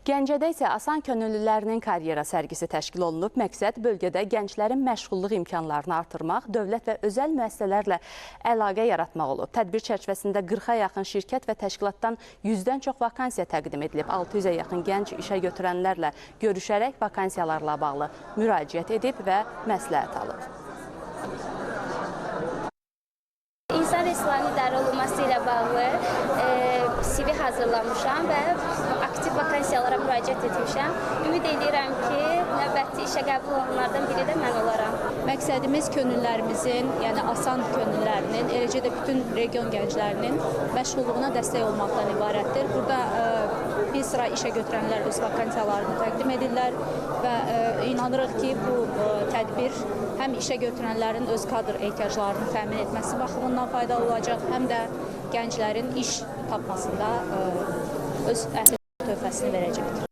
Gəncədə isə Asan Könüllülərinin karyera sərgisi təşkil olunub. Məqsəd bölgədə gənclərin məşğulluq imkanlarını artırmaq, dövlət və özəl müəssisələrlə əlaqə yaratmaq olub. Tədbir çərçivəsində 40-a yaxın şirkət və təşkilatdan 100-dən çox vakansiya təqdim edilib. 600-ə yaxın gənc işə götürənlərlə görüşərək vakansiyalarla bağlı müraciət edib və məsləhət alıb. İnsan resurslarının idarə olunması ilə bağlı CV hazırlamışam və aktiv vakansiyalara müraciət etmişəm. Ümid edirəm ki, növbəti işə qəbul olunanlardan biri də mən olaram. Məqsədimiz könüllərimizin, yəni Asan könüllərinin, eləcə də bütün region gənclərinin məşğulluğuna dəstək olmaqdan ibarətdir. Burada bir sıra işə götürənlər öz vakansiyalarını təqdim edirlər və inanırıq ki, bu tədbir həm işə götürənlərin öz kadr ehtiyaclarını təmin etməsi baxımından faydalı olacaq, həm də gənclərin iş tapmasında öz töhfəsini verəcəkdir.